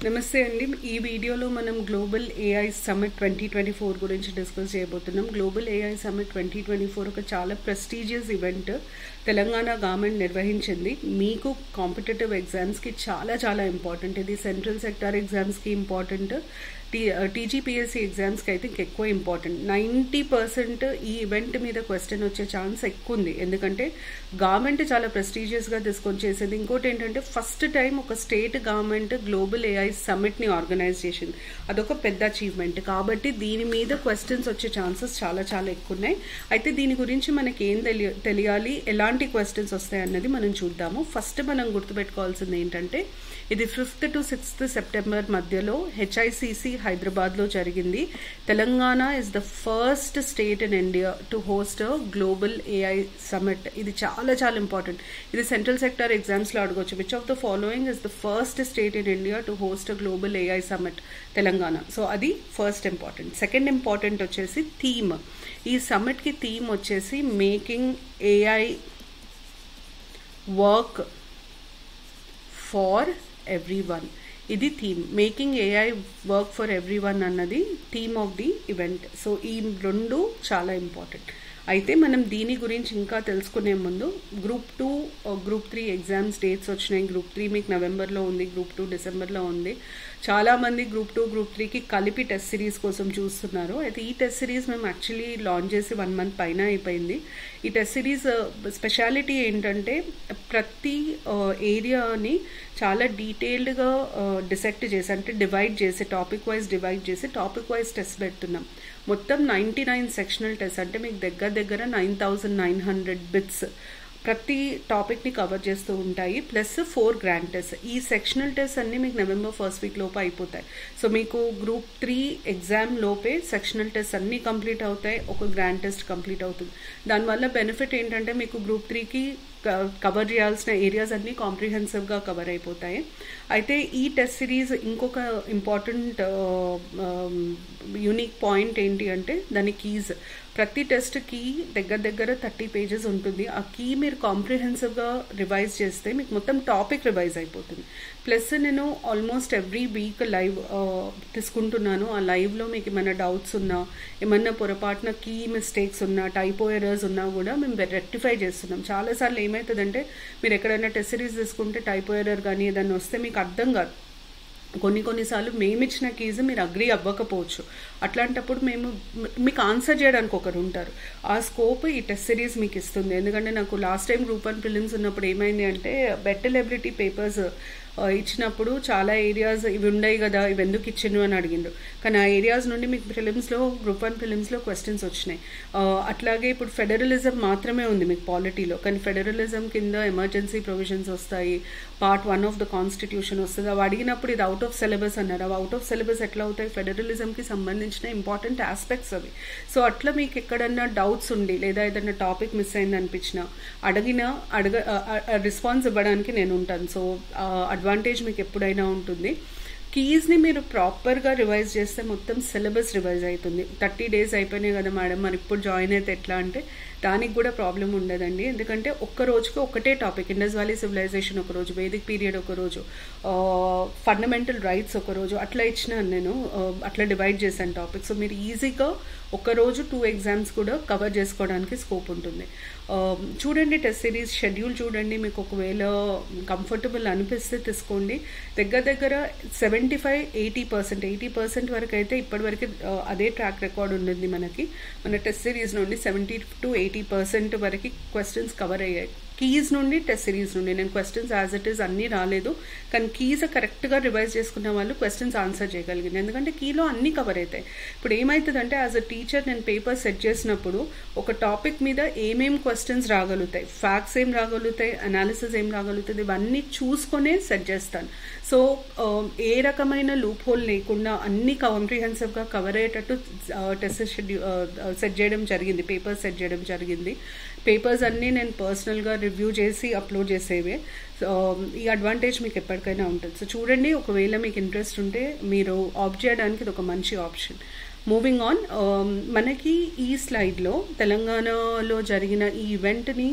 నమస్తే అండి. ఈ వీడియోలో మనం గ్లోబల్ ఏఐ సమ్మిట్ 2024 గురించి డిస్కస్ చేయబోతున్నాం. గ్లోబల్ ఏఐ సమ్మిట్ 2024 ఒక చాలా ప్రెస్టీజియస్ ఈవెంట్ తెలంగాణ గవర్నమెంట్ నిర్వహించింది. మీకు కాంపిటేటివ్ ఎగ్జామ్స్కి చాలా ఇంపార్టెంట్. ఇది సెంట్రల్ సెక్టార్ ఎగ్జామ్స్కి ఇంపార్టెంట్, టీజీపీఎస్సీ ఎగ్జామ్స్కి అయితే ఎక్కువ ఇంపార్టెంట్. 90% ఈ ఈవెంట్ మీద క్వశ్చన్ వచ్చే ఛాన్స్ ఎక్కువ ఉంది. ఎందుకంటే గవర్నమెంట్ చాలా ప్రెస్టీజియస్గా తీసుకొని చేసేది. ఇంకోటి ఏంటంటే ఫస్ట్ టైం ఒక స్టేట్ గవర్నమెంట్ గ్లోబల్ ఏఐ సమ్మిట్ని ఆర్గనైజ్ చేసింది. అదొక పెద్ద అచీవ్మెంట్. కాబట్టి దీని మీద క్వశ్చన్స్ వచ్చే ఛాన్సెస్ చాలా ఎక్కువ ఉన్నాయి. అయితే దీని గురించి మనకి ఏం తెలియాలి, ఎలాంటి క్వశ్చన్స్ వస్తాయి అన్నది మనం చూద్దాము. ఫస్ట్ మనం గుర్తుపెట్టుకోవాల్సింది ఏంటంటే ఇది 5th to 6th సెప్టెంబర్ మధ్యలో హెచ్ఐసిసి హైదరాబాద్లో జరిగింది. Telangana is the first state in India to host a global AI summit. ఇది చాలా ఇంపార్టెంట్. ఇది సెంట్రల్ సెక్టార్ ఎగ్జామ్స్లో అడగొచ్చు. Which of the following is the first state in India to host a global AI summit? Telangana. So అది first important. Second important వచ్చేసి theme. ఈ సమ్మిట్కి theme వచ్చేసి making AI work for everyone. ఇది theme. Making AI work for everyone అన్నది theme of the event. So ఈ రెండు చాలా ఇంపార్టెంట్. అయితే మనం దీని గురించి ఇంకా తెలుసుకునే ముందు గ్రూప్ 2 గ్రూప్ 3 ఎగ్జామ్స్ డేట్స్ వచ్చినాయి. గ్రూప్ 3 మీకు నవంబర్లో ఉంది, గ్రూప్ 2 డిసెంబర్లో ఉంది. చాలామంది గ్రూప్ 2 గ్రూప్ 3కి కలిపి టెస్ట్ సిరీస్ కోసం చూస్తున్నారు. అయితే ఈ టెస్ట్ సిరీస్ మేము యాక్చువల్లీ లాంచ్ చేసి 1 month పైన అయిపోయింది. ఈ టెస్ట్ సిరీస్ స్పెషాలిటీ ఏంటంటే ప్రతి ఏరియాని చాలా డీటెయిల్డ్గా డిసెక్ట్ చేసి, అంటే డివైడ్ చేసి, టాపిక్ వైజ్ డివైడ్ చేసి టాపిక్ వైజ్ టెస్ట్ పెడుతున్నాం. మొత్తం 99 సెక్షనల్ టెస్ట్, అంటే మీకు దగ్గర 9900 బిట్స్ ప్రతి టాపిక్ని కవర్ చేస్తూ ఉంటాయి. Plus 4 grand test. ఈ సెక్షనల్ టెస్ట్ అన్నీ మీకు నవంబర్ 1st వీక్ లోపు అయిపోతాయి. సో మీకు గ్రూప్ 3 ఎగ్జామ్ లోపే సెక్షనల్ టెస్ట్ అన్నీ కంప్లీట్ అవుతాయి, ఒక గ్రాండ్ టెస్ట్ కంప్లీట్ అవుతుంది. దానివల్ల బెనిఫిట్ ఏంటంటే మీకు గ్రూప్ 3కి కవర్ చేయాల్సిన ఏరియాస్ అన్నీ కాంప్రిహెన్సివ్గా కవర్ అయిపోతాయి. అయితే ఈ టెస్ట్ సిరీస్ ఇంకొక ఇంపార్టెంట్ యూనిక్ పాయింట్ ఏంటి అంటే దాని కీస్. ప్రతి టెస్ట్ కీ దగ్గర 30 pages ఉంటుంది. ఆ కీ మీరు కాంప్రిహెన్సివ్గా రివైజ్ చేస్తే మీకు మొత్తం టాపిక్ రివైజ్ అయిపోతుంది. ప్లస్ నేను ఆల్మోస్ట్ ఎవ్రీ వీక్ లైవ్ తీసుకుంటున్నాను. ఆ లైవ్లో మీకు ఏమైనా డౌట్స్ ఉన్నా, ఏమన్నా పొరపాటున కీ మిస్టేక్స్ ఉన్నా, టైపో ఎర్రర్స్ ఉన్నా కూడా మేము రెక్టిఫై చేస్తున్నాం. చాలాసార్లు ఏమవుతుందంటే మీరు ఎక్కడైనా టెస్ట్ సిరీస్ తీసుకుంటే టైపో ఎర్రర్ కానీ ఏదైనా వస్తే మీకు అర్థం కాదు. కొన్నిసార్లు మేమిచ్చిన కీజ్ మీరు అగ్రీ అవ్వకపోవచ్చు. అట్లాంటప్పుడు మీకు ఆన్సర్ చేయడానికి ఒకరు ఉంటారు. ఆ స్కోప్ ఈ టెస్ట్ సిరీస్ మీకు ఇస్తుంది. ఎందుకంటే నాకు లాస్ట్ టైం గ్రూప్ 1 ప్రిలిమ్స్ ఉన్నప్పుడు ఏమైంది అంటే బెటర్ ఎబిలిటీ పేపర్స్ ఇచ్చినప్పుడు చాలా ఏరియాస్ ఇవి ఉన్నాయి కదా, ఇవి ఎందుకు ఇచ్చిండు అని అడిగిండు. కానీ ఆ ఏరియాస్ నుండి మీకు ప్రిలిమ్స్లో గ్రూప్ 1 ప్రిలిమ్స్లో క్వశ్చన్స్ వచ్చినాయి. అట్లాగే ఇప్పుడు ఫెడరలిజం మాత్రమే ఉంది మీకు పాలిటీలో, కానీ ఫెడరలిజం కింద ఎమర్జెన్సీ ప్రొవిజన్స్ వస్తాయి, పార్ట్ 1 ఆఫ్ ద కాన్స్టిట్యూషన్ వస్తుంది. అవి అడిగినప్పుడు ఇది అవుట్ ఆఫ్ సిలబస్ అన్నారు. అవి అవుట్ ఆఫ్ సిలబస్ ఎట్లా అవుతాయి? ఫెడరలిజంకి సంబంధించిన ఇంపార్టెంట్ ఆస్పెక్ట్స్ అవి. సో అట్లా మీకు ఎక్కడన్నా డౌట్స్ ఉండి లేదా ఏదైనా టాపిక్ మిస్ అయింది అనిపించినా రెస్పాన్స్ ఇవ్వడానికి నేను ఉంటాను. సో అడ్వాంటేజ్ మీకు ఎప్పుడైనా ఉంటుంది. కీస్ని మీరు ప్రాపర్గా రివైజ్ చేస్తే మొత్తం సిలబస్ రివైజ్ అవుతుంది. 30 days అయిపోయినాయి కదా మేడం, మరి ఇప్పుడు జాయిన్ అయితే ఎట్లా అంటే దానికి కూడా ప్రాబ్లం ఉండదండి. ఎందుకంటే ఒక్క రోజుకి ఒకటే టాపిక్, ఇండస్ వ్యాలీ సివిలైజేషన్ ఒకరోజు, వేదిక్ పీరియడ్ ఒకరోజు, ఫండమెంటల్ రైట్స్ ఒకరోజు, అట్లా ఇచ్చినాను నేను. అట్లా డివైడ్ చేశాను టాపిక్. సో మీరు ఈజీగా ఒకరోజు 2 ఎగ్జామ్స్ కూడా కవర్ చేసుకోవడానికి స్కోప్ ఉంటుంది. చూడండి టెస్ట్ సిరీస్ షెడ్యూల్ చూడండి. మీకు ఒకవేళ కంఫర్టబుల్ అనిపిస్తే తీసుకోండి. దగ్గర 75-80% వరకు అయితే ఇప్పటివరకు అదే ట్రాక్ రికార్డ్ ఉంది మనకి. మన టెస్ట్ సిరీస్ నుండి 70 to 80% వరకు క్వశ్చన్స్ కవర్ అయ్యాయి. కీస్ నుండి టెస్ట్ సిరీస్ నుండి నేను క్వశ్చన్స్ యాజ్ ఇట్ ఈస్ అన్నీ రాలేదు, కానీ కీస్ కరెక్ట్గా రివైజ్ చేసుకున్న వాళ్ళు క్వశ్చన్స్ ఆన్సర్ చేయగలిగింది. ఎందుకంటే కీలో అన్నీ కవర్ అవుతాయి. ఇప్పుడు ఏమవుతుందంటే యాజ్ అ టీచర్ నేను పేపర్ సెట్ చేసినప్పుడు ఒక టాపిక్ మీద ఏమేమి క్వశ్చన్స్ రాగలుగుతాయి, ఫ్యాక్ట్స్ ఏం రాగలుగుతాయి, అనాలిసిస్ ఏం రాగలుగుతుంది, ఇవన్నీ చూసుకొనే సెట్ చేస్తాను. సో ఏ రకమైన లూప్ హోల్ లేకుండా అన్ని కాంప్రిహెన్సివ్గా కవర్ అయ్యేటట్టు టెస్ట్ సెట్ చేయడం జరిగింది, పేపర్స్ సెట్ చేయడం జరిగింది. పేపర్స్ అన్నీ నేను పర్సనల్గా రివ్యూ చేసి అప్లోడ్ చేసేవే. ఈ అడ్వాంటేజ్ మీకు ఎప్పటికైనా ఉంటుంది. సో చూడండి, ఒకవేళ మీకు ఇంట్రెస్ట్ ఉంటే మీరు ఆప్ట్ చేయడానికి ఇది ఒక మంచి ఆప్షన్. మూవింగ్ ఆన్, మనకి ఈ స్లైడ్లో తెలంగాణలో జరిగిన ఈ ఈవెంట్ని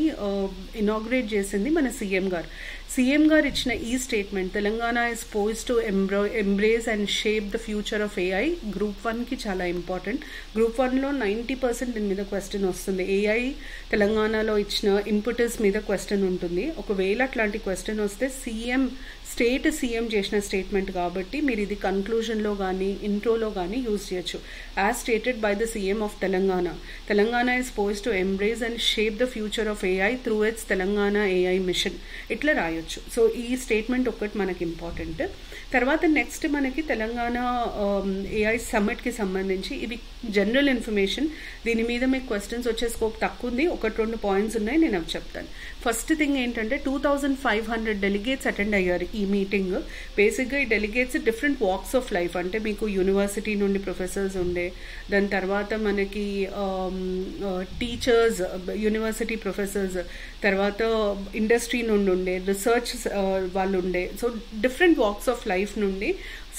ఇనాగ్రేట్ చేసింది మన సీఎం గారు. సీఎం గారు ఇచ్చిన ఈ statement, Telangana is poised to embrace and shape the future of AI, group 1కి చాలా ఇంపార్టెంట్. గ్రూప్ 1లో 90% దీని మీద క్వశ్చన్ వస్తుంది. ఏఐ తెలంగాణలో ఇచ్చిన ఇంపుటస్ మీద క్వశ్చన్ ఉంటుంది. ఒకవేళ అట్లాంటి క్వశ్చన్ వస్తే స్టేట్ సీఎం చేసిన స్టేట్మెంట్ కాబట్టి మీరు ఇది కన్క్లూజన్లో కానీ ఇంట్రోలో కానీ యూజ్ చేయొచ్చు. As stated by the CM of Telangana, Telangana is poised to embrace and shape the future of AI through its Telangana AI mission, ఇట్లా రాయొచ్చు. సో ఈ స్టేట్మెంట్ ఒక్కటి మనకి ఇంపార్టెంట్. తర్వాత నెక్స్ట్ మనకి తెలంగాణ ఏఐ సమ్మిట్కి సంబంధించి ఇది జనరల్ ఇన్ఫర్మేషన్. దీని మీద మీకు క్వశ్చన్స్ వచ్చే స్కోప్ తక్కువ ఉంది. 1-2 పాయింట్స్ ఉన్నాయి, నేను అవి చెప్తాను. ఫస్ట్ థింగ్ ఏంటంటే 2500 డెలిగేట్స్ అటెండ్ అయ్యారు ఈ మీటింగ్. బేసిక్గా ఈ delegates different walks of life, అంటే మీకు యూనివర్సిటీ నుండి ప్రొఫెసర్స్ ఉండే, దాని తర్వాత మనకి టీచర్స్, యూనివర్సిటీ ప్రొఫెసర్స్, తర్వాత ఇండస్ట్రీ నుండి ఉండే, రీసెర్చ్ వాళ్ళు ఉండే. So different walks of life నుండి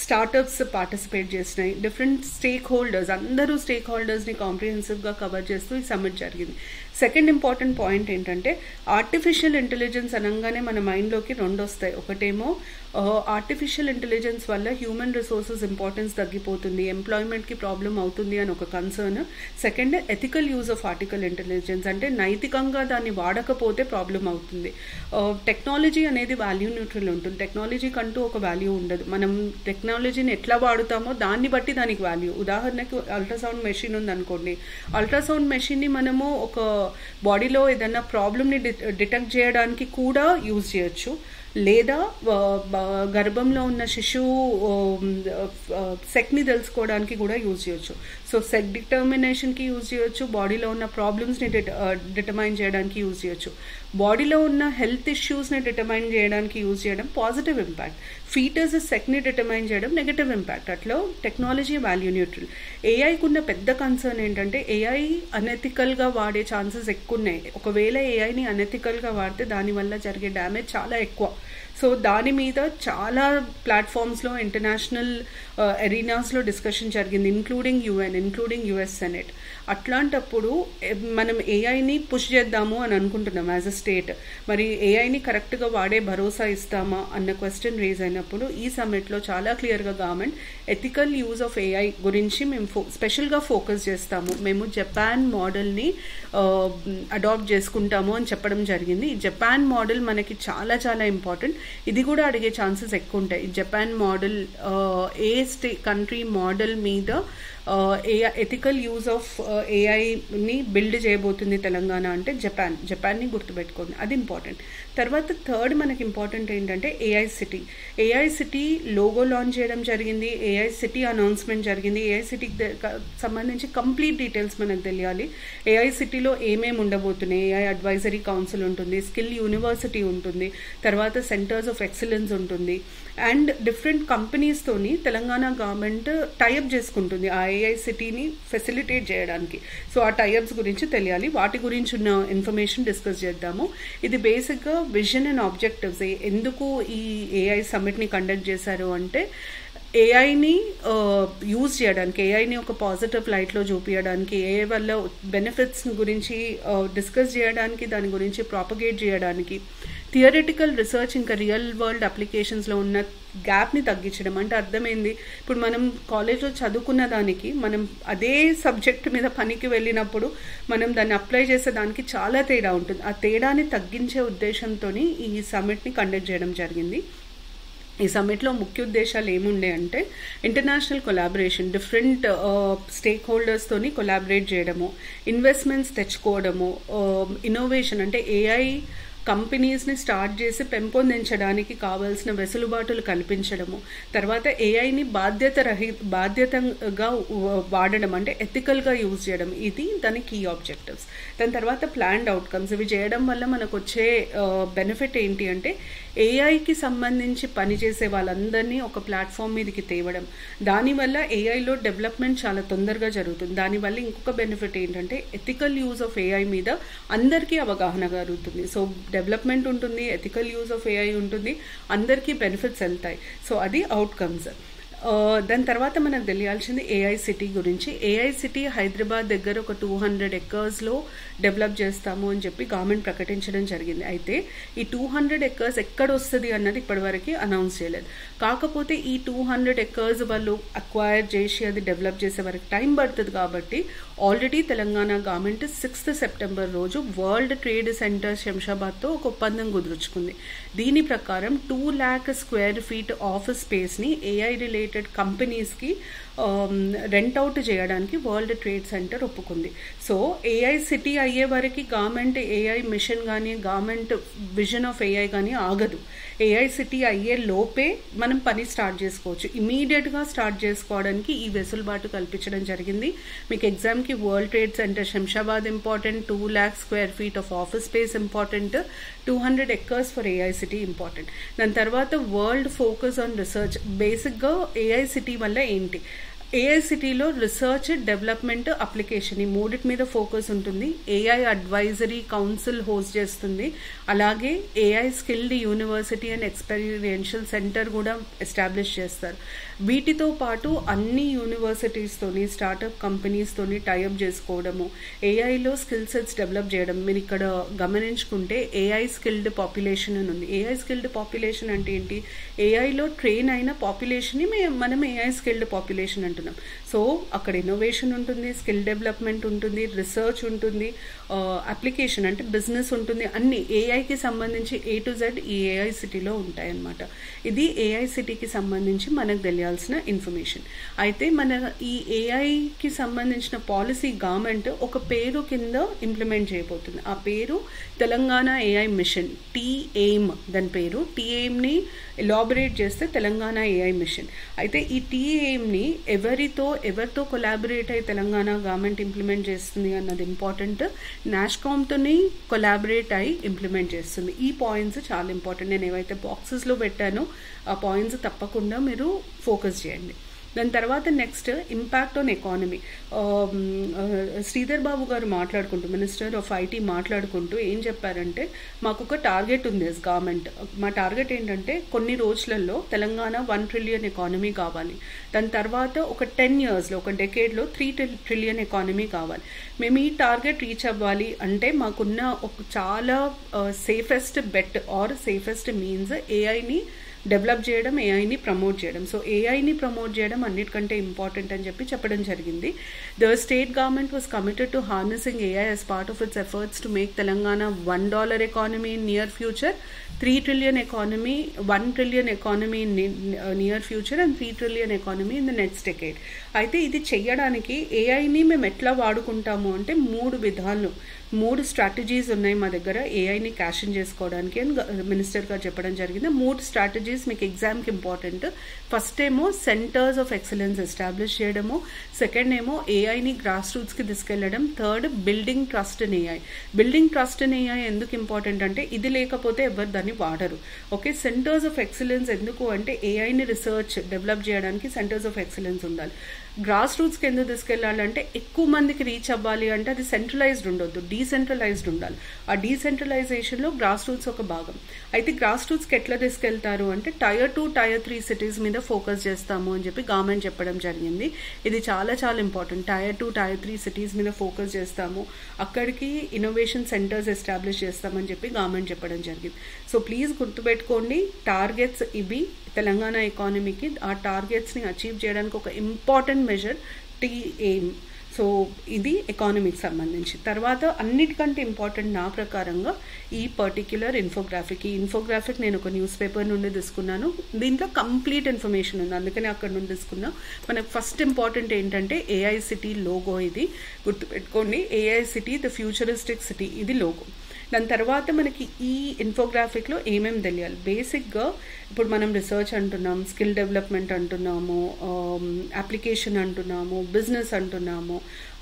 స్టార్టప్స్ పార్టిసిపేట్ చేసినాయి. డిఫరెంట్ స్టేక్ హోల్డర్స్, అందరూ స్టేక్ హోల్డర్స్ని కాంప్రిహెన్సివ్గా కవర్ చేస్తూ ఈ సమ్మిట్ జరిగింది. సెకండ్ ఇంపార్టెంట్ పాయింట్ ఏంటంటే ఆర్టిఫిషియల్ ఇంటెలిజెన్స్ అనగానే మన మైండ్లోకి 2 వస్తాయి. ఒకటేమో ఆర్టిఫిషియల్ ఇంటెలిజెన్స్ వల్ల హ్యూమన్ రిసోర్సెస్ ఇంపార్టెన్స్ తగ్గిపోతుంది, ఎంప్లాయ్మెంట్కి ప్రాబ్లం అవుతుంది అని ఒక concern. Second, ethical use of artificial intelligence, అంటే నైతికంగా దాన్ని వాడకపోతే ప్రాబ్లం అవుతుంది. టెక్నాలజీ అనేది వాల్యూ న్యూట్రల్ ఉంటుంది. టెక్నాలజీకి అంటూ ఒక వాల్యూ ఉండదు. మనం టెక్నాలజీని ఎట్లా వాడుతామో దాన్ని బట్టి దానికి వాల్యూ. ఉదాహరణకు అల్ట్రాసౌండ్ మెషిన్ ఉందనుకోండి, అల్ట్రాసౌండ్ మెషిన్ని మనము ఒక బాడీలో ఏదైనా ప్రాబ్లమ్ని డిటెక్ట్ చేయడానికి కూడా యూజ్ చేయొచ్చు, లేదా గర్భంలో ఉన్న శిశువు సెక్ని తెలుసుకోవడానికి కూడా యూజ్ చేయొచ్చు. సో సెక్ డిటర్మినేషన్కి యూజ్ చేయొచ్చు, బాడీలో ఉన్న ప్రాబ్లమ్స్ని డిటర్మైన్ చేయడానికి యూజ్ చేయొచ్చు, బాడీలో ఉన్న హెల్త్ ఇష్యూస్ని డిటర్మైన్ చేయడానికి యూజ్ చేయడం పాజిటివ్ ఇంపాక్ట్, ఫీటర్స్ సెక్ని డిటర్మైన్ చేయడం నెగటివ్ ఇంపాక్ట్. అట్లా టెక్నాలజీ వాల్యూ న్యూట్రల్. ఏఐకి ఉన్న పెద్ద కన్సర్న్ ఏంటంటే ఏఐ అనెథికల్గా వాడే ఛాన్సెస్ ఎక్కువ ఉన్నాయి. ఒకవేళ ఏఐని అనెథికల్గా వాడితే దానివల్ల జరిగే డ్యామేజ్ చాలా ఎక్కువ. సో దాని మీద చాలా ప్లాట్ఫామ్స్లో, ఇంటర్నేషనల్ ఎరీనాస్లో డిస్కషన్ జరిగింది, including UN, including US senate. అట్లాంటప్పుడు మనం ఏఐని పుష్ చేద్దాము అని అనుకుంటున్నాం యాజ్ అ స్టేట్. మరి ఏఐని కరెక్ట్గా వాడే భరోసా ఇస్తామా అన్న క్వశ్చన్ రేజ్ అయినప్పుడు ఈ సమ్మిట్లో చాలా క్లియర్గా government ethical use of AI గురించి మేము స్పెషల్గా ఫోకస్ చేస్తాము, మేము జపాన్ మోడల్ని అడాప్ట్ చేసుకుంటాము అని చెప్పడం జరిగింది. ఈ జపాన్ మోడల్ మనకి చాలా చాలా ఇంపార్టెంట్. ఇది కూడా అడిగే ఛాన్సెస్ ఎక్కువ ఉంటాయి. జపాన్ మోడల్ ఏ కంట్రీ మోడల్ మీద ఎథికల్ యూజ్ ఆఫ్ ఏఐని బిల్డ్ చేయబోతుంది తెలంగాణ అంటే జపాన్ని గుర్తుపెట్టుకోండి, అది ఇంపార్టెంట్. తర్వాత థర్డ్ మనకి ఇంపార్టెంట్ ఏంటంటే ఏఐ సిటీ లోగో లాంచ్ చేయడం జరిగింది, ఏఐ సిటీ అనౌన్స్మెంట్ జరిగింది. ఏఐ సిటీకి సంబంధించి కంప్లీట్ డీటెయిల్స్ మనకు తెలియాలి. ఏఐ సిటీలో ఏమేమి ఉండబోతున్నాయి, ఏఐ అడ్వైజరీ కౌన్సిల్ ఉంటుంది, స్కిల్ యూనివర్సిటీ ఉంటుంది, తర్వాత సెంటర్స్ ఆఫ్ ఎక్సలెన్స్ ఉంటుంది, అండ్ డిఫరెంట్ కంపెనీస్తోని తెలంగాణ గవర్నమెంట్ టైఅప్ చేసుకుంటుంది ఆ ఏఐ సిటీని ఫెసిలిటేట్ చేయడానికి. సో ఆ టైఅప్స్ గురించి తెలియాలి, వాటి గురించి ఉన్న ఇన్ఫర్మేషన్ డిస్కస్ చేద్దాము. ఇది బేసిక్గా విజన్ అండ్ ఆబ్జెక్టివ్స్. ఎందుకు ఈ ఏఐ సమ్మిట్ని కండక్ట్ చేశారు అంటే ఏఐని యూజ్ చేయడానికి, ఏఐని ఒక పాజిటివ్ లైట్లో చూపించడానికి, ఏఐ వల్ల బెనిఫిట్స్ గురించి డిస్కస్ చేయడానికి, దాని గురించి ప్రాపగేట్ చేయడానికి, థియరిటికల్ రీసెర్చ్ ఇంకా రియల్ వరల్డ్ అప్లికేషన్స్లో ఉన్న గ్యాప్ని తగ్గించడం. అంటే అర్థమైంది, ఇప్పుడు మనం కాలేజ్లో చదువుకున్న దానికి మనం అదే సబ్జెక్ట్ మీద పనికి వెళ్ళినప్పుడు మనం దాన్ని అప్లై చేసే దానికి చాలా తేడా ఉంటుంది. ఆ తేడాని తగ్గించే ఉద్దేశంతో ఈ సమ్మిట్ని కండక్ట్ చేయడం జరిగింది. ఈ సమ్మిట్లో ముఖ్య ఉద్దేశాలు ఏముండే అంటే ఇంటర్నేషనల్ కొలాబరేషన్, డిఫరెంట్ స్టేక్ హోల్డర్స్తోని కొలాబరేట్ చేయడము, ఇన్వెస్ట్మెంట్స్ తెచ్చుకోవడము, ఇన్నోవేషన్ అంటే ఏఐ కంపెనీస్ని స్టార్ట్ చేసి పెంపొందించడానికి కావాల్సిన వెసులుబాటులు కల్పించడము, తర్వాత ఏఐని బాధ్యతగా వాడడం అంటే ఎథికల్గా యూజ్ చేయడం, ఇది దాని కీ ఆబ్జెక్టివ్స్. దాని తర్వాత ప్లాన్డ్ అవుట్కమ్స్. ఇవి చేయడం వల్ల మనకు వచ్చే బెనిఫిట్ ఏంటి అంటే ఏఐకి సంబంధించి పనిచేసే వాళ్ళందరినీ ఒక ప్లాట్ఫామ్ మీదకి తేవడం, దానివల్ల ఏఐలో డెవలప్మెంట్ చాలా తొందరగా జరుగుతుంది. దానివల్ల ఇంకొక బెనిఫిట్ ఏంటంటే ఎథికల్ యూజ్ ఆఫ్ ఏఐ మీద అందరికీ అవగాహన కలుగుతుంది. సో డెవలప్మెంట్ ఉంటుంది, ఎథికల్ యూజ్ ఆఫ్ ఏఐ ఉంటుంది, అందరికీ బెనిఫిట్స్ వెళ్తాయి. సో అది అవుట్కమ్స్. దాని తర్వాత మనకు తెలియాల్సింది ఏఐ సిటీ గురించి. ఏఐ సిటీ హైదరాబాద్ దగ్గర ఒక 200 acres డెవలప్ చేస్తాము అని చెప్పి గవర్నమెంట్ ప్రకటించడం జరిగింది. అయితే ఈ 200 acres ఎక్కడ వస్తుంది అన్నది ఇప్పటివరకు అనౌన్స్ చేయలేదు. కాకపోతే ఈ 200 acres వాళ్ళు అక్వైర్ చేసి అది డెవలప్ చేసే వరకు టైం పడుతుంది. కాబట్టి already Telangana government 6th September రోజు వరల్డ్ ట్రేడ్ సెంటర్ శంషాబాద్తో ఒక ఒప్పందం కుదుర్చుకుంది. దీని ప్రకారం 2 lakh square feet ఆఫీస్ స్పేస్ని ఏఐ రిలేటెడ్ కంపెనీస్కి రెంట్ అవుట్ చేయడానికి వరల్డ్ ట్రేడ్ సెంటర్ ఒప్పుకుంది. సో ఏఐ సిటీ అయ్యే వరకు గవర్నమెంట్ ఏఐ మిషన్ కానీ గవర్నమెంట్ విజన్ ఆఫ్ ఏఐ కానీ ఆగదు. ఏఐ సిటీ అయ్యే లోపే మనం పని స్టార్ట్ చేసుకోవచ్చు. ఇమీడియట్గా స్టార్ట్ చేసుకోవడానికి ఈ వెసులుబాటు కల్పించడం జరిగింది. మీకు ఎగ్జామ్కి world trade centre Shamshabad important, 2 lakh square feet of office space important, 200 acres for AI city important. దాని తర్వాత వరల్డ్ ఫోకస్ ఆన్ రీసెర్చ్. బేసిక్గా ఏఐ సిటీ వల్ల ఏంటి, ఏఐ సిటీలో రీసెర్చ్, డెవలప్మెంట్, అప్లికేషన్ ఈ మూడిటి మీద ఫోకస్ ఉంటుంది. ఏఐ అడ్వైజరీ కౌన్సిల్ హోస్ట్ చేస్తుంది. అలాగే AI skilled university and experimental centre కూడా ఎస్టాబ్లిష్ చేస్తారు. వీటితో పాటు అన్ని యూనివర్సిటీస్తోని స్టార్టప్ కంపెనీస్తోని టైఅప్ చేసుకోవడము, ఏఐలో స్కిల్ సెట్స్ డెవలప్ చేయడం. మీరు ఇక్కడ గమనించుకుంటే ఏఐ స్కిల్డ్ పాపులేషన్ అని ఉంది. ఏఐ స్కిల్డ్ పాపులేషన్ అంటే ఏంటి, ఏఐలో ట్రైన్ అయిన పాపులేషన్ని మనం ఏఐ స్కిల్డ్ పాపులేషన్ అంటున్నాం. సో అక్కడ ఇన్నోవేషన్ ఉంటుంది, స్కిల్ డెవలప్మెంట్ ఉంటుంది, రీసెర్చ్ ఉంటుంది, అప్లికేషన్ అంటే బిజినెస్ ఉంటుంది. అన్ని ఏఐకి సంబంధించి A to Z ఈ ఏఐ సిటీలో ఉంటాయన్నమాట. ఇది ఏఐ సిటీకి సంబంధించి మనకు తెలియాల్సిన ఇన్ఫర్మేషన్. అయితే మన ఈ ఏఐకి సంబంధించిన పాలసీ గవర్నమెంట్ ఒక పేరు కింద ఇంప్లిమెంట్ చేయబోతుంది. ఆ పేరు తెలంగాణ ఏఐ మిషన్, TAIM. దాని పేరు TAIMని ఎలాబరేట్ చేస్తే తెలంగాణ ఏఐ మిషన్. అయితే ఈ TAIMని ఎవరితో కొలాబరేట్ అయ్యి తెలంగాణ గవర్నమెంట్ ఇంప్లిమెంట్ చేస్తుంది అన్నది ఇంపార్టెంట్. నాష్కామ్తోని కొలాబరేట్ అయ్యి ఇంప్లిమెంట్ చేస్తుంది. ఈ పాయింట్స్ చాలా ఇంపార్టెంట్. నేను ఏవైతే బాక్సెస్లో పెట్టానో ఆ పాయింట్స్ తప్పకుండా మీరు ఫోకస్ చేయండి. దాని తర్వాత next impact on economy. Sridhar Babu గారు మాట్లాడుకుంటూ, మినిస్టర్ ఆఫ్ IT మాట్లాడుకుంటూ ఏం చెప్పారంటే, మాకు ఒక టార్గెట్ ఉంది గవర్నమెంట్. మా టార్గెట్ ఏంటంటే కొన్ని రోజులలో తెలంగాణ 1 trillion ఎకానమీ కావాలి. దాని తర్వాత ఒక 10 yearsలో, ఒక డెకేడ్లో 3 trillion ఎకానమీ కావాలి. మేము ఈ టార్గెట్ రీచ్ అవ్వాలి అంటే మాకున్న ఒక చాలా safest bet or safest means ఏఐని డెవలప్ చేయడం, ఏఐని ప్రమోట్ చేయడం. సో ఏఐని ప్రమోట్ చేయడం అన్నిటికంటే ఇంపార్టెంట్ అని చెప్పడం జరిగింది. The state government was committed to harnessing AI as part of its efforts to make Telangana $1 economy in near future, 3 trillion economy, 1 trillion economy in near future and 3 trillion economy in the next decade. అయితే ఇది చెయ్యడానికి ఏఐని మేము ఎట్లా వాడుకుంటాము అంటే 3 విధాలు, 3 strategies ఉన్నాయి మా దగ్గర ఏఐని క్యాష్ ఇన్ చేసుకోవడానికి అని మినిస్టర్ గారు చెప్పడం జరిగింది. 3 స్ట్రాటజీస్ మీకు ఎగ్జామ్కి ఇంపార్టెంట్. ఫస్ట్ ఏమో సెంటర్స్ ఆఫ్ ఎక్సలెన్స్ ఎస్టాబ్లిష్ చేయడము, సెకండ్ ఏమో ఏఐని గ్రాస్ రూట్స్కి తీసుకెళ్లడం, third building trust in AI. Building trust in AI ఎందుకు ఇంపార్టెంట్ అంటే ఇది లేకపోతే ఎవరు దాన్ని వాడరు. ఓకే, సెంటర్స్ ఆఫ్ ఎక్సలెన్స్ ఎందుకు అంటే ఏఐని రీసెర్చ్ డెవలప్ చేయడానికి సెంటర్స్ ఆఫ్ ఎక్సలెన్స్ ఉండాలి. గ్రాస్ రూట్స్కి ఎందుకు తీసుకెళ్లాలంటే ఎక్కువ మందికి రీచ్ అవ్వాలి అంటే అది సెంట్రలైజ్డ్ ఉండొద్దు, డీసెంట్రలైజ్డ్ ఉండాలి. ఆ డీసెంట్రలైజేషన్లో గ్రాస్ రూట్స్ ఒక భాగం. అయితే గ్రాస్ రూట్స్కి ఎట్లా తీసుకెళ్తారు అంటే Tier 2, Tier 3 సిటీస్ మీద ఫోకస్ చేస్తాము అని చెప్పి గవర్నమెంట్ చెప్పడం జరిగింది. ఇది చాలా చాలా ఇంపార్టెంట్. Tier 2, Tier 3 సిటీస్ మీద ఫోకస్ చేస్తాము, అక్కడికి ఇన్నోవేషన్ సెంటర్స్ ఎస్టాబ్లిష్ చేస్తామని చెప్పి గవర్నమెంట్ చెప్పడం జరిగింది. సో ప్లీజ్ గుర్తుపెట్టుకోండి, టార్గెట్స్ ఇవి తెలంగాణ ఎకానమీకి. ఆ టార్గెట్స్ని అచీవ్ చేయడానికి ఒక ఇంపార్టెంట్ మెజర్ TAIM. సో ఇది ఎకానమీకి సంబంధించి. తర్వాత అన్నిటికంటే ఇంపార్టెంట్ నా ప్రకారంగా ఈ పర్టిక్యులర్ ఇన్ఫోగ్రాఫిక్. ఈ ఇన్ఫోగ్రాఫిక్ నేను ఒక న్యూస్ పేపర్ నుండి తీసుకున్నాను. దీంట్లో కంప్లీట్ ఇన్ఫర్మేషన్ ఉంది, అందుకని అక్కడ నుండి తీసుకున్నా. మనకు ఫస్ట్ ఇంపార్టెంట్ ఏంటంటే ఏఐ సిటీ లోగో. ఇది గుర్తుపెట్టుకోండి, AI city the futuristic city, ఇది లోగో. దాని తర్వాత మనకి ఈ ఇన్ఫోగ్రాఫిక్లో ఏమేమి తెలియాలి. బేసిక్గా ఇప్పుడు మనం రీసెర్చ్ అంటున్నాం, స్కిల్ డెవలప్మెంట్ అంటున్నాము, అప్లికేషన్ అంటున్నాము, బిజినెస్ అంటున్నాము.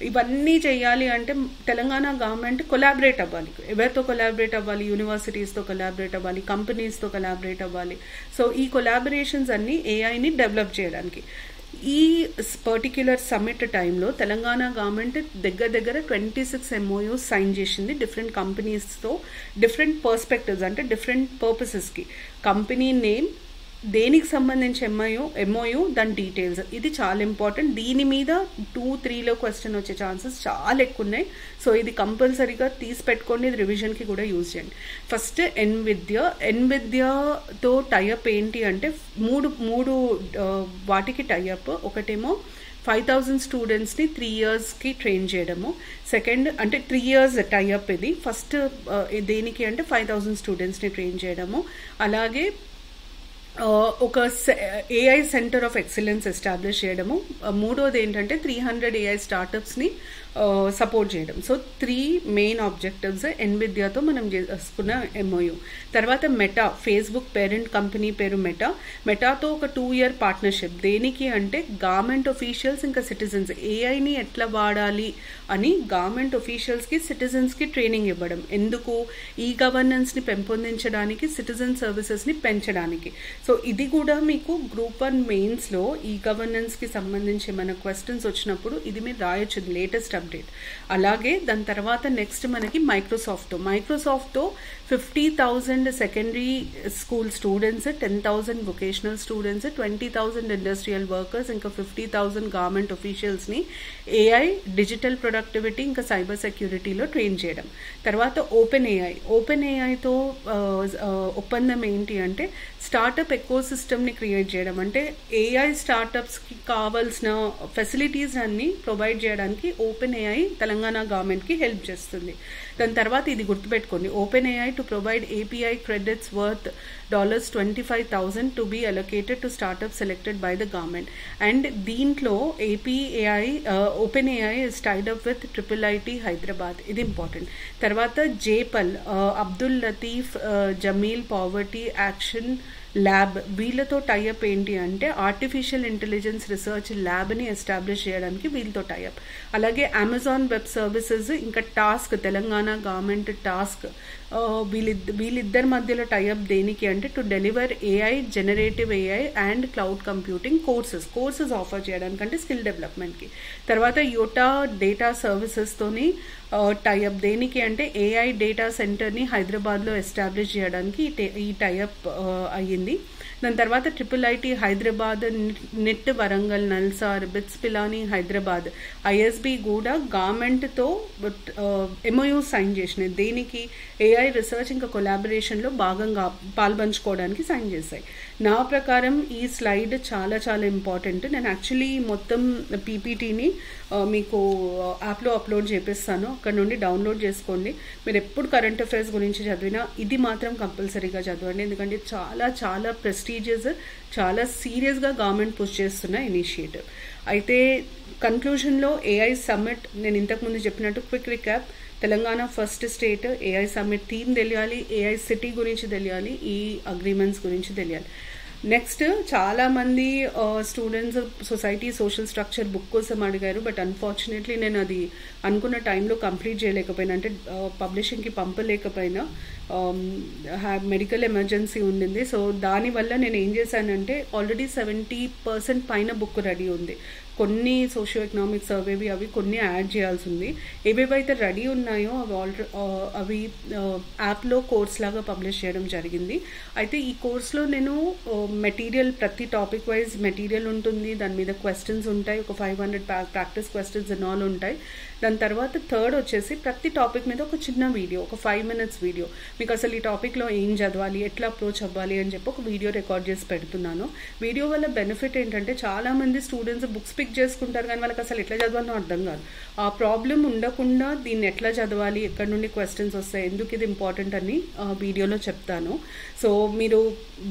ఇవన్నీ చేయాలి అంటే తెలంగాణ గవర్నమెంట్ కొలాబరేట్ అవ్వాలి. ఎవరితో కొలాబరేట్ అవ్వాలి? యూనివర్సిటీస్తో కొలాబరేట్ అవ్వాలి, కంపెనీస్తో కొలాబరేట్ అవ్వాలి. సో ఈ కొలాబరేషన్స్ అన్నీ ఏఐని డెవలప్ చేయడానికి. ఈ పర్టిక్యులర్ సమ్మిట్ టైంలో తెలంగాణ గవర్నమెంట్ దగ్గర 26 MOUs సైన్ చేసింది డిఫరెంట్ కంపెనీస్తో, డిఫరెంట్ పర్స్పెక్టివ్స్ అంటే డిఫరెంట్ పర్పసెస్కి. కంపెనీ నేమ్, దేనికి సంబంధించి ఎంఓయూ దాని డీటెయిల్స్, ఇది చాలా ఇంపార్టెంట్. దీని మీద 2-3లో క్వశ్చన్ వచ్చే ఛాన్సెస్ చాలా ఎక్కువ ఉన్నాయి. సో ఇది కంపల్సరీగా తీసి పెట్టుకోండి, ఇది రివిజన్కి కూడా యూజ్ చేయండి. ఫస్ట్ ఎన్విద్యతో టైఅప్ ఏంటి అంటే మూడు వాటికి టైఅప్. ఒకటేమో 5,000 స్టూడెంట్స్ని 3 yearsకి ట్రైన్ చేయడము. సెకండ్ అంటే 3 years టైఅప్ ఇది. ఫస్ట్ దేనికి అంటే 5,000 స్టూడెంట్స్ని ట్రైన్ చేయడము. అలాగే ఒక AI center of excellence establish చేయడము. మూడోది ఏంటంటే 300 AI స్టార్టప్స్ని సపోర్ట్ చేయడం. సో 3 మెయిన్ ఆబ్జెక్టివ్స్ ఎన్విద్యతో మనం చేసుకున్న ఎంఓయూ. తర్వాత మెటా, ఫేస్బుక్ పేరెంట్ కంపెనీ పేరు మెటాతో ఒక 2 year పార్ట్నర్షిప్. దేనికి అంటే గవర్నమెంట్ ఆఫీషియల్స్ ఇంకా సిటిజన్స్ ఏఐని ఎట్లా వాడాలి అని గవర్నమెంట్ ఆఫీషియల్స్కి సిటిజన్స్కి ట్రైనింగ్ ఇవ్వడం. ఎందుకు? ఈ గవర్నెన్స్ని పెంపొందించడానికి, సిటిజన్ సర్వీసెస్ని పెంచడానికి. సో ఇది కూడా మీకు గ్రూప్ 1 మెయిన్స్లో ఈ గవర్నెన్స్కి సంబంధించి మన క్వశ్చన్స్ వచ్చినప్పుడు ఇది మీరు రాయొచ్చు, లేటెస్ట్ అప్డేట్. అలాగే దాని తర్వాత నెక్స్ట్ మనకి మైక్రోసాఫ్ట్తో 50,000 secondary school students, 10,000 vocational students, 20,000 industrial workers, ఇంకా 50,000 గవర్నమెంట్ ఆఫీషియల్స్ని ఏఐ, డిజిటల్ ప్రొడక్టివిటీ ఇంకా సైబర్ సెక్యూరిటీలో ట్రైన్ చేయడం. తర్వాత ఓపెన్ ఏఐతో ఒప్పందం ఏంటి అంటే స్టార్టప్ ఎకో సిస్టమ్ని క్రియేట్ చేయడం. అంటే ఏఐ స్టార్టప్స్కి కావాల్సిన ఫెసిలిటీస్ అన్ని ప్రొవైడ్ చేయడానికి ఓపెన్ ఏఐ తెలంగాణ గవర్నమెంట్కి హెల్ప్ చేస్తుంది. దాని తర్వాత ఇది గుర్తుపెట్టుకోండి, OpenAI to provide API credits worth $25,000 to be allocated to startup selected by the government. And దీంట్లో OpenAI is tied up with IIIT Hyderabad. ఇది ఇంపార్టెంట్. తర్వాత JPAL, Abdul Latif Jameel poverty action lab, వీళ్ళతో tie up ఏంటి అంటే artificial intelligence research ల్యాబ్ని establish చేయడానికి వీళ్ళతో tie up. అలాగే అమెజాన్ వెబ్ సర్వీసెస్ ఇంకా టాస్క్, తెలంగాణ గవర్నమెంట్ టాస్క్, వీళ్ళిద్దరి మధ్యలో టైఅప్ దేనికి అంటే to deliver AI, generative AI and cloud computing courses offer చేయడానికి, అంటే స్కిల్ డెవలప్మెంట్కి. తర్వాత యోటా డేటా సర్వీసెస్తోని టైఅప్ దేనికి అంటే ఏఐ డేటా సెంటర్ని హైదరాబాద్లో ఎస్టాబ్లిష్ చేయడానికి ఈ టైఅప్ అయ్యింది. దాని తర్వాత IIIT Hyderabad, NIT Warangal, NALSAR, BITS Pilani Hyderabad, ISB కూడా గవర్నమెంట్తో ఎంఓయూ సైన్ చేసినాయి. దేనికి? ఏఐ రీసెర్చ్ ఇంకా కొలాబరేషన్లో భాగంగా పాల్పంచుకోవడానికి సైన్ చేశాయి. నా ప్రకారం ఈ స్లైడ్ చాలా చాలా ఇంపార్టెంట్. నేను యాక్చువల్లీ మొత్తం పీపీటీని మీకు యాప్లో అప్లోడ్ చేపిస్తాను, అక్కడ నుండి డౌన్లోడ్ చేసుకోండి. మీరు ఎప్పుడు కరెంట్ అఫైర్స్ గురించి చదివినా ఇది మాత్రం కంపల్సరీగా చదవండి, ఎందుకంటే చాలా చాలా ప్రెస్టీజియస్, చాలా సీరియస్గా గవర్నమెంట్ పుష్ చేస్తున్న ఇనిషియేటివ్. అయితే కన్క్లూజన్లో ఏఐ సమ్మిట్, నేను ఇంతకుముందు చెప్పినట్టు quick recap, Telangana first state, AI summit theme తెలియాలి, ఏఐ సిటీ గురించి తెలియాలి, ఈ అగ్రిమెంట్స్ గురించి తెలియాలి. నెక్స్ట్ చాలామంది students society social structure book కోసం అడిగారు, బట్ అన్ఫార్చునేట్లీ నేను అది అనుకున్న టైంలో కంప్లీట్ చేయలేకపోయినా, అంటే పబ్లిషింగ్కి పంపలేకపోయినా, మెడికల్ ఎమర్జెన్సీ ఉండింది. సో దానివల్ల నేను ఏం చేశానంటే ఆల్రెడీ 70% పైన బుక్ రెడీ ఉంది. కొన్ని సోషియో ఎకనామిక్ సర్వేవి అవి కొన్ని యాడ్ చేయాల్సి ఉంది. ఏవేవైతే రెడీ ఉన్నాయో అవి యాప్లో కోర్స్ లాగా పబ్లిష్ చేయడం జరిగింది. అయితే ఈ కోర్స్లో నేను మెటీరియల్, ప్రతి టాపిక్ వైజ్ మెటీరియల్ ఉంటుంది, దాని మీద క్వశ్చన్స్ ఉంటాయి, ఒక 500 ప్రాక్టీస్ క్వశ్చన్స్ అండ్ ఆల్ ఉంటాయి. దాని తర్వాత థర్డ్ వచ్చేసి ప్రతి టాపిక్ మీద ఒక చిన్న వీడియో, ఒక 5 minutes వీడియో, మీకు అసలు ఈ టాపిక్లో ఏం చదవాలి, ఎట్లా అప్రోచ్ అవ్వాలి అని చెప్పి ఒక వీడియో రికార్డ్ చేసి పెడుతున్నాను. వీడియో వల్ల బెనిఫిట్ ఏంటంటే చాలామంది స్టూడెంట్స్ బుక్స్ పిక్ చేసుకుంటారు కానీ వాళ్ళకి అసలు ఎట్లా చదవాలో అర్థం కాదు. ఆ ప్రాబ్లం ఉండకుండా దీన్ని ఎట్లా చదవాలి, ఎక్కడి నుండి క్వశ్చన్స్ వస్తాయి, ఎందుకు ఇది ఇంపార్టెంట్ అని వీడియోలో చెప్తాను. సో మీరు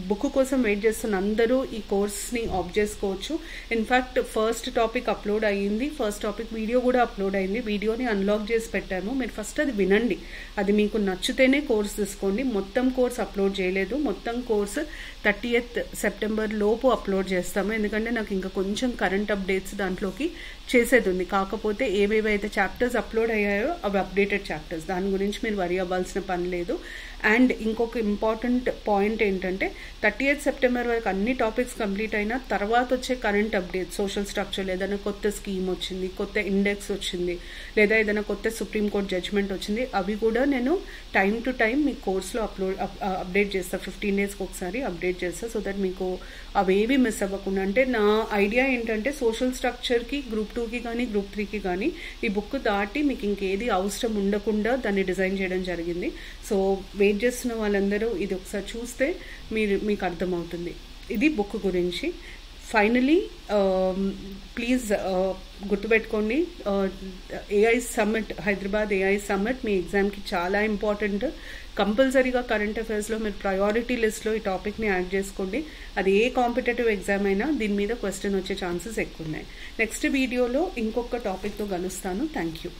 బుక్ కోసం వెయిట్ చేస్తున్న అందరూ ఈ కోర్స్ని ఆప్ట్ చేసుకోవచ్చు. ఇన్ఫ్యాక్ట్ ఫస్ట్ టాపిక్ అప్లోడ్ అయ్యింది, ఫస్ట్ టాపిక్ వీడియో కూడా అప్లోడ్ అయింది. వీడియోని అన్లాక్ చేసి పెట్టాము, మీరు ఫస్ట్ అది వినండి, అది మీకు నచ్చితేనే కోర్స్ తీసుకోండి. మొత్తం కోర్స్ అప్లోడ్ చేయలేదు, మొత్తం కోర్స్ 30th September లోపు అప్లోడ్ చేస్తాము, ఎందుకంటే నాకు ఇంకా కొంచెం కరెంట్ అప్డేట్స్ దాంట్లోకి చేసేది ఉంది. కాకపోతే ఏవైతే ఏవేవైతే చాప్టర్స్ అప్లోడ్ అయ్యాయో అవి అప్డేటెడ్ చాప్టర్స్, దాని గురించి మీరు వరి అవ్వాల్సిన పని లేదు. అండ్ ఇంకొక ఇంపార్టెంట్ పాయింట్ ఏంటంటే 30th సెప్టెంబర్ వరకు అన్ని టాపిక్స్ కంప్లీట్ అయినా తర్వాత వచ్చే కరెంట్ అప్డేట్, సోషల్ స్ట్రక్చర్, ఏదైనా కొత్త స్కీమ్ వచ్చింది, కొత్త ఇండెక్స్ వచ్చింది, లేదా ఏదైనా కొత్త సుప్రీంకోర్టు జడ్జ్మెంట్ వచ్చింది, అవి కూడా నేను టైం టు టైం మీ కోర్స్లో అప్డేట్ చేస్తాను. 15 డేస్కి ఒకసారి అప్డేట్ చేస్తాను, సో దట్ మీకు అవేవి మిస్ అవ్వకుండా. అంటే నా ఐడియా ఏంటంటే సోషల్ స్ట్రక్చర్కి గ్రూప్ 2కి కానీ గ్రూప్ 3కి కానీ ఈ బుక్ దాటి మీకు ఇంకేది అవసరం ఉండకుండా దాన్ని డిజైన్ చేయడం జరిగింది. సో వెయిట్ చేస్తున్న వాళ్ళందరూ ఇది ఒకసారి చూస్తే మీకు అర్థమవుతుంది. ఇది బుక్ గురించి. ఫైనలీ ప్లీజ్ గుర్తుపెట్టుకోండి, AI summit, Hyderabad AI summit మీ ఎగ్జామ్కి చాలా ఇంపార్టెంట్. కంపల్సరీగా కరెంట్ అఫైర్స్లో మీరు ప్రయారిటీ లిస్ట్లో ఈ టాపిక్ని యాడ్ చేసుకోండి. అది ఏ కాంపిటేటివ్ ఎగ్జామ్ అయినా దీని మీద క్వశ్చన్ వచ్చే ఛాన్సెస్ ఎక్కువ ఉన్నాయి. నెక్స్ట్ వీడియోలో ఇంకొక టాపిక్తో కలుస్తాను. Thank you.